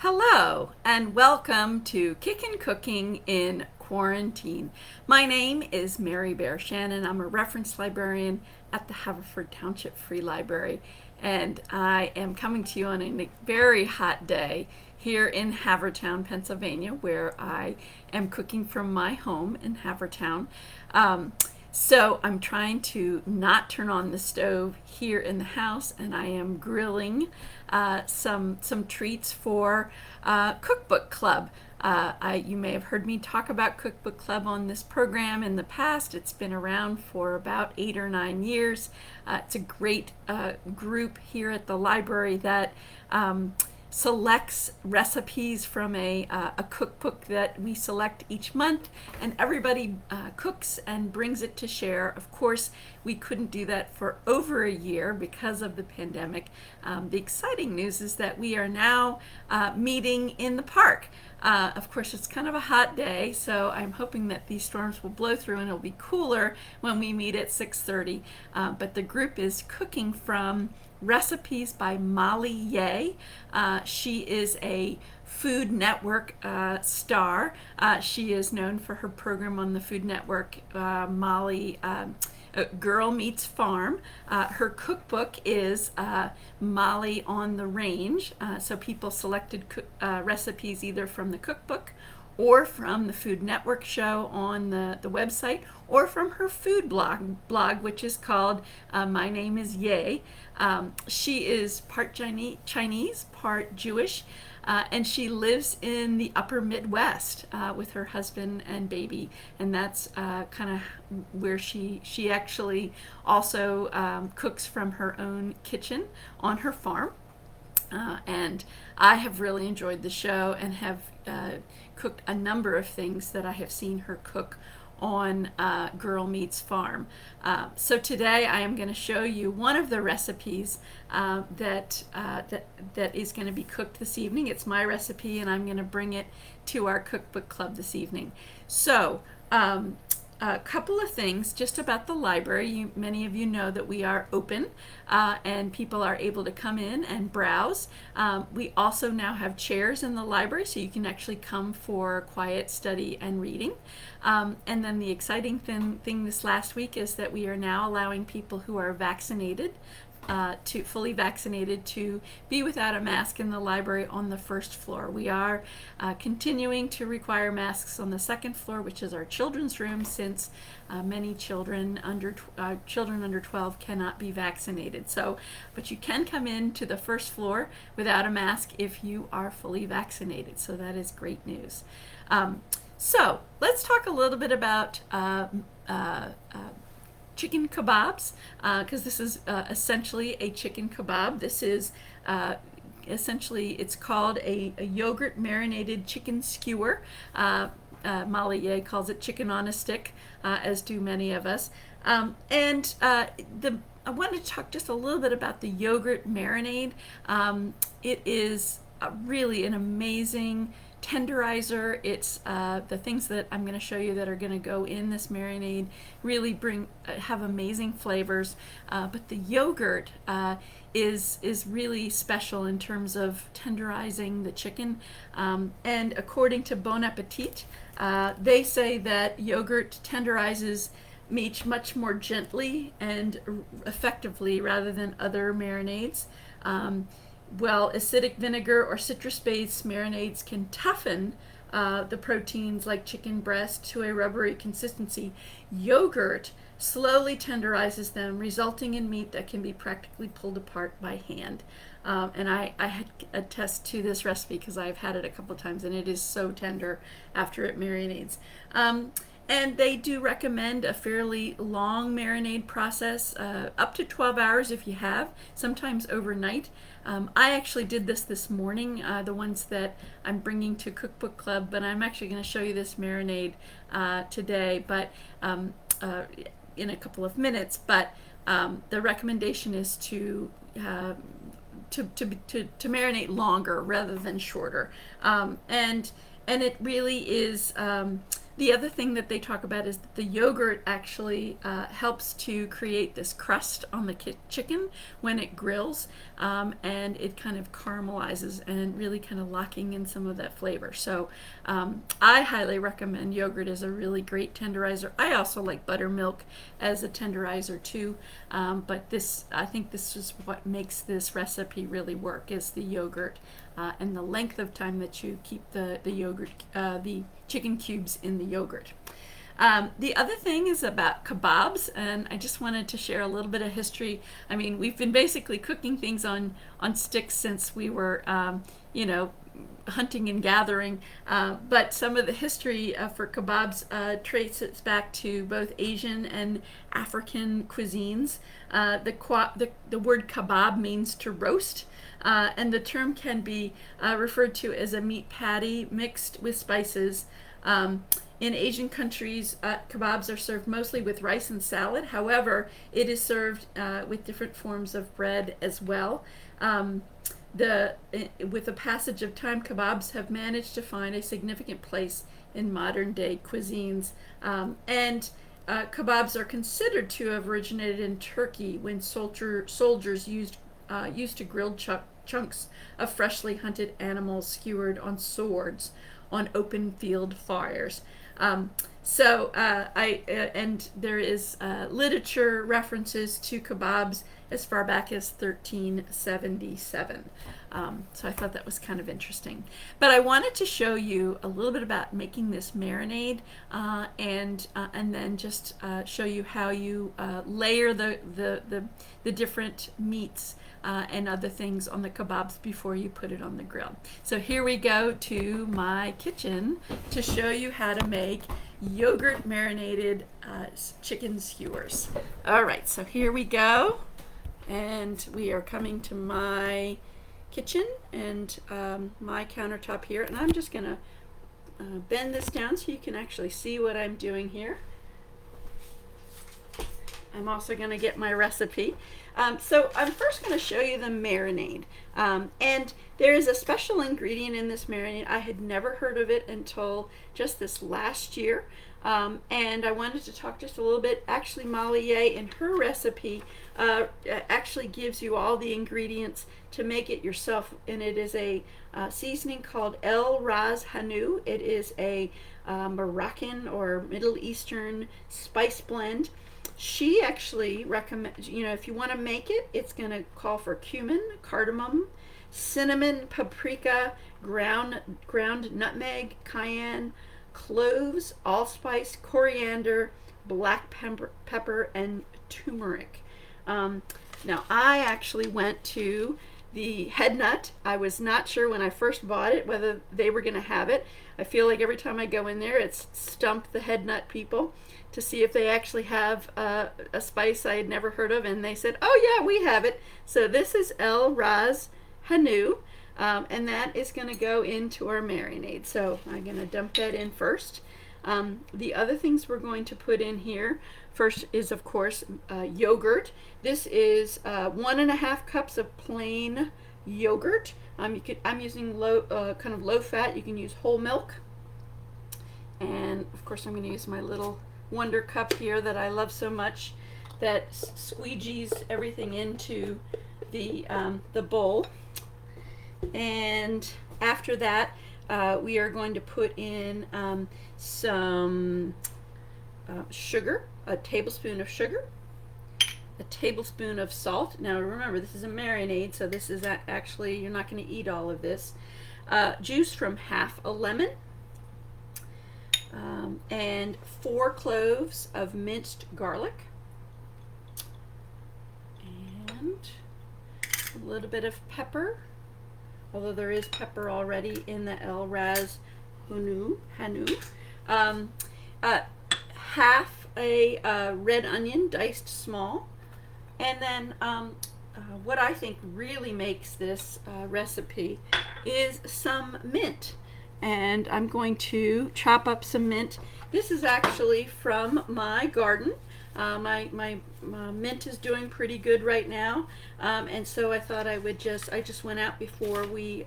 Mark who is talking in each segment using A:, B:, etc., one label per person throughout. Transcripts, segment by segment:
A: Hello, and welcome to Kickin' Cooking in Quarantine. My name is Mary Bear Shannon. I'm a reference librarian at the Haverford Township Free Library, and I am coming to you on a very hot day here in Havertown, Pennsylvania, where I am cooking from my home in Havertown. So I'm trying to not turn on the stove here in the house, and I am grilling some treats for Cookbook Club. You may have heard me talk about Cookbook Club on this program in the past. It's been around for about 8 or 9 years. It's a great group here at the library that selects recipes from a cookbook that we select each month, and everybody cooks and brings it to share. Of course, we couldn't do that for over a year because of the pandemic. The exciting news is that we are now meeting in the park. Of course, it's kind of a hot day, so I'm hoping that these storms will blow through and it'll be cooler when we meet at 6:30. But the group is cooking from recipes by Molly Yeh. She is a Food Network star. She is known for her program on the Food Network, Molly Girl Meets Farm. Her cookbook is Molly on the Range. So people selected recipes either from the cookbook or from the Food Network show on the website, or from her food blog, which is called My Name is Yeh. She is part Chinese, part Jewish, and she lives in the upper Midwest with her husband and baby, and that's kind of where she actually also cooks from her own kitchen on her farm. And I have really enjoyed the show and have cooked a number of things that I have seen her cook on Girl Meets Farm. So today I am going to show you one of the recipes that is going to be cooked this evening. It's my recipe, and I'm going to bring it to our cookbook club this evening. So a couple of things just about the library. Many of you know that we are open and people are able to come in and browse. We also now have chairs in the library, so you can actually come for quiet study and reading. And then the exciting thing this last week is that we are now allowing people who are vaccinated fully vaccinated to be without a mask in the library on the first floor. We are continuing to require masks on the second floor, which is our children's room, since many children under 12 cannot be vaccinated. But you can come in to the first floor without a mask if you are fully vaccinated. So that is great news. So let's talk a little bit about chicken kebabs, because this is essentially a chicken kebab. This is essentially, it's called a yogurt marinated chicken skewer. Molly Yeh calls it chicken on a stick, as do many of us. I wanted to talk just a little bit about the yogurt marinade. It is really an amazing tenderizer. It's the things that I'm going to show you that are going to go in this marinade really have amazing flavors, but the yogurt is really special in terms of tenderizing the chicken, and according to Bon Appetit, they say that yogurt tenderizes meat much more gently and effectively rather than other marinades. Well, acidic vinegar or citrus-based marinades can toughen the proteins like chicken breast to a rubbery consistency. Yogurt slowly tenderizes them, resulting in meat that can be practically pulled apart by hand. And I had attest to this recipe because I've had it a couple times, and it is so tender after it marinades. And they do recommend a fairly long marinade process, up to 12 hours if you have, sometimes overnight. I actually did this morning, the ones that I'm bringing to Cookbook Club, but I'm actually going to show you this marinade today, but in a couple of minutes. But the recommendation is to marinate longer rather than shorter, and it really is The other thing that they talk about is that the yogurt actually helps to create this crust on the chicken when it grills, and it kind of caramelizes and really kind of locking in some of that flavor. So I highly recommend yogurt as a really great tenderizer. I also like buttermilk as a tenderizer too, but I think this is what makes this recipe really work, is the yogurt and the length of time that you keep the yogurt, the chicken cubes in the yogurt. The other thing is about kebabs, and I just wanted to share a little bit of history. I mean, we've been basically cooking things on sticks since we were, hunting and gathering, but some of the history for kebabs traces back to both Asian and African cuisines. The word kebab means to roast, and the term can be referred to as a meat patty mixed with spices. In Asian countries, kebabs are served mostly with rice and salad. However, it is served with different forms of bread as well. With the passage of time, kebabs have managed to find a significant place in modern day cuisines. And kebabs are considered to have originated in Turkey when soldiers used to grill chunks of freshly hunted animals skewered on swords on open field fires. And there is literature references to kebabs as far back as 1377. So I thought that was kind of interesting. But I wanted to show you a little bit about making this marinade, and then just show you how you layer the different meats and other things on the kebabs before you put it on the grill. So here we go to my kitchen to show you how to make yogurt marinated chicken skewers. All right, so here we go, and we are coming to my kitchen and my countertop here, and I'm just gonna bend this down so you can actually see what I'm doing here. I'm also going to get my recipe. So I'm first going to show you the marinade. And there is a special ingredient in this marinade. I had never heard of it until just this last year. And I wanted to talk just a little bit. Actually, Molly Yeh in her recipe actually gives you all the ingredients to make it yourself. And it is a seasoning called El Ras Hanu. It is a Moroccan or Middle Eastern spice blend. She actually recommends, if you want to make it, it's going to call for cumin, cardamom, cinnamon, paprika, ground nutmeg, cayenne, cloves, allspice, coriander, black pepper, and turmeric. Now, I actually went to the Head Nut. I was not sure when I first bought it whether they were going to have it. I feel like every time I go in there, it's stumped the Head Nut people to see if they actually have a spice I had never heard of, and they said, oh yeah, we have it. So this is El Ras Hanu, and that is going to go into our marinade. So I'm going to dump that in first. The other things we're going to put in here first is, of course, yogurt. This is 1.5 cups of plain yogurt. I'm using kind of low fat. You can use whole milk. And of course, I'm going to use my little Wonder Cup here that I love so much, that squeegees everything into the bowl. And after that, we are going to put in some sugar, a tablespoon of sugar, a tablespoon of salt. Now remember, this is a marinade, so this is actually, you're not going to eat all of this. Juice from half a lemon, and 4 cloves of minced garlic, and a little bit of pepper, although there is pepper already in the El Ras Hanu. Half a red onion diced small, and then what I think really makes this recipe is some mint. And I'm going to chop up some mint. This is actually from my garden. My mint is doing pretty good right now, and so I thought I just went out before we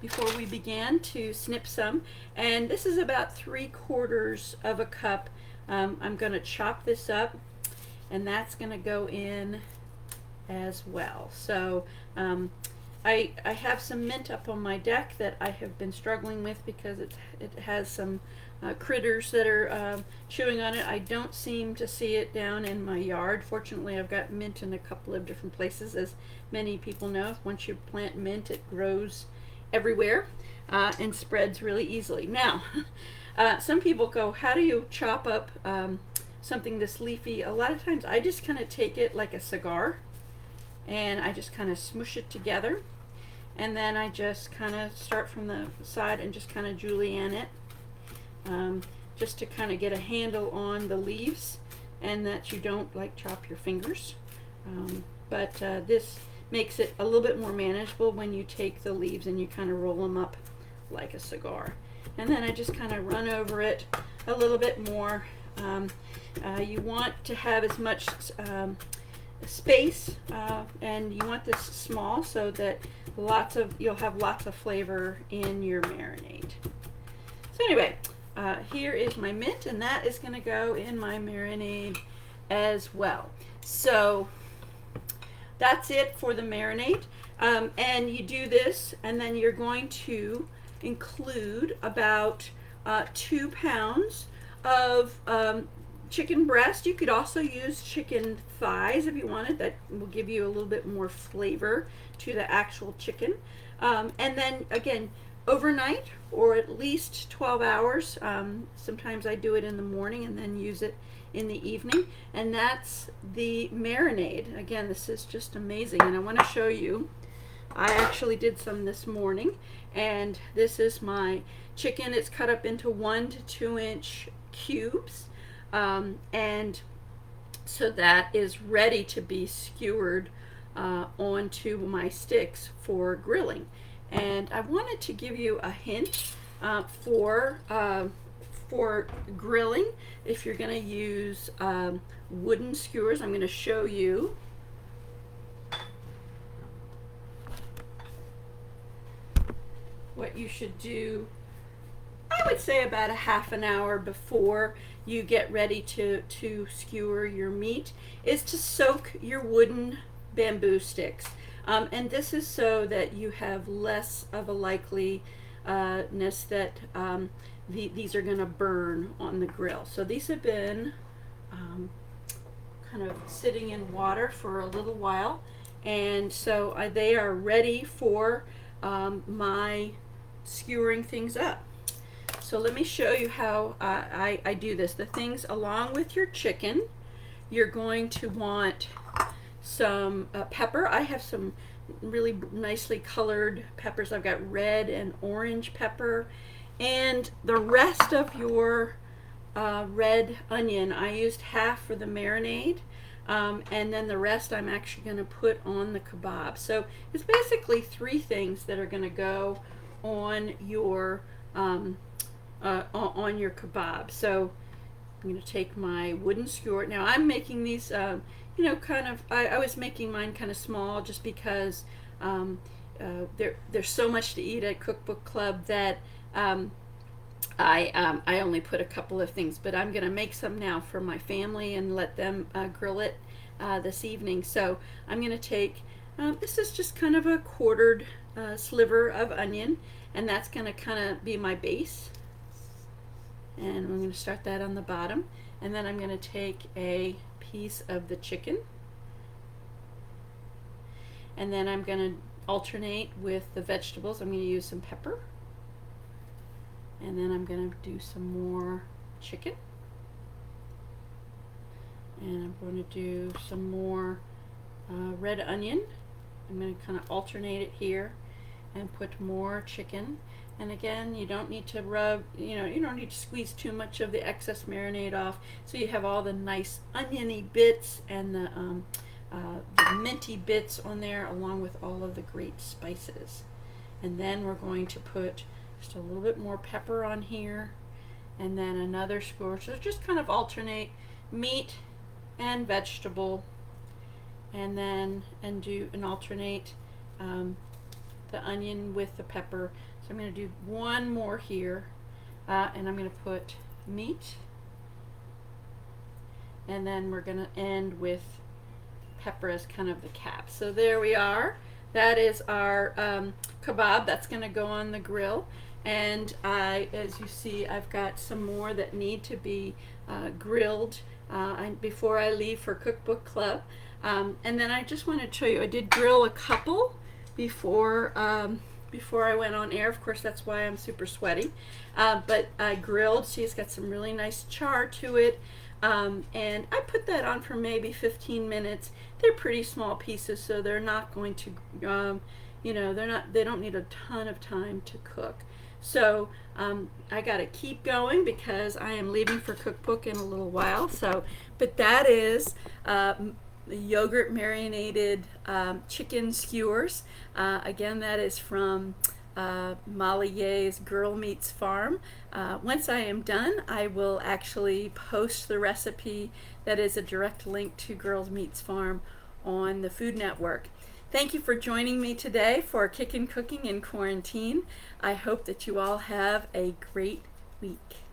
A: before we began to snip some, and this is about 3/4 of a cup. I'm going to chop this up, and that's going to go in as well. So I have some mint up on my deck that I have been struggling with because it has some critters that are chewing on it. I don't seem to see it down in my yard. Fortunately, I've got mint in a couple of different places. As many people know, once you plant mint, it grows everywhere and spreads really easily. Now, some people go, how do you chop up something this leafy? A lot of times I just kind of take it like a cigar and I just kind of smoosh it together, and then I just kind of start from the side and just kind of julienne it, just to kind of get a handle on the leaves and that you don't like chop your fingers. But this makes it a little bit more manageable when you take the leaves and you kind of roll them up like a cigar. And then I just kind of run over it a little bit more. You want to have as much space, and you want this small so that you'll have lots of flavor in your marinade. So anyway, here is my mint, and that is going to go in my marinade as well. So that's it for the marinade. And you do this, and then you're going to include about 2 pounds of chicken breast. You could also use chicken thighs if you wanted. That will give you a little bit more flavor to the actual chicken. And then again, overnight or at least 12 hours. Sometimes I do it in the morning and then use it in the evening. And that's the marinade. Again, this is just amazing. And I want to show you. I actually did some this morning, and this is my chicken. It's cut up into 1 to 2 inch cubes. And so that is ready to be skewered onto my sticks for grilling. And I wanted to give you a hint for grilling. If you're going to use wooden skewers, I'm going to show you. What you should do, I would say about a half an hour before you get ready to skewer your meat, is to soak your wooden bamboo sticks. And this is so that you have less of a likeliness that these are going to burn on the grill. So these have been kind of sitting in water for a little while, and so they are ready for my skewering things up. So let me show you how I do this. The things along with your chicken, you're going to want some pepper. I have some really nicely colored peppers. I've got red and orange pepper. And the rest of your red onion, I used half for the marinade. And then the rest I'm actually going to put on the kebab. So it's basically 3 things that are going to go on your kebab. So I'm going to take my wooden skewer. Now I'm making these, I was making mine kind of small just because there's so much to eat at Cookbook Club that I only put a couple of things, but I'm going to make some now for my family and let them grill it this evening. So I'm going to take, this is just kind of a quartered sliver of onion, and that's going to kind of be my base. And I'm going to start that on the bottom, and then I'm going to take a piece of the chicken, and then I'm going to alternate with the vegetables. I'm going to use some pepper, and then I'm going to do some more chicken, and I'm going to do some more red onion. I'm going to kind of alternate it here and put more chicken. And again, you don't need to rub, you don't need to squeeze too much of the excess marinade off, so you have all the nice oniony bits and the minty bits on there, along with all of the great spices. And then we're going to put just a little bit more pepper on here, and then another skewer. So just kind of alternate meat and vegetable, and then alternate the onion with the pepper. So I'm going to do one more here, and I'm going to put meat, and then we're going to end with pepper as kind of the cap. So there we are. That is our kebab that's going to go on the grill. And as you see, I've got some more that need to be grilled before I leave for Cookbook Club. And then I just wanted to show you, I did grill a couple before I went on air. Of course, that's why I'm super sweaty. But I grilled. See, it's got some really nice char to it. And I put that on for maybe 15 minutes. They're pretty small pieces, so they're not going to, they don't need a ton of time to cook. So I got to keep going because I am leaving for Cookbook in a little while. But that is yogurt marinated chicken skewers. Again, that is from Molly Ye's Girl Meats Farm. Once I am done, I will actually post the recipe that is a direct link to Girl Meats Farm on the Food Network. Thank you for joining me today for Kickin' Cooking in Quarantine. I hope that you all have a great week.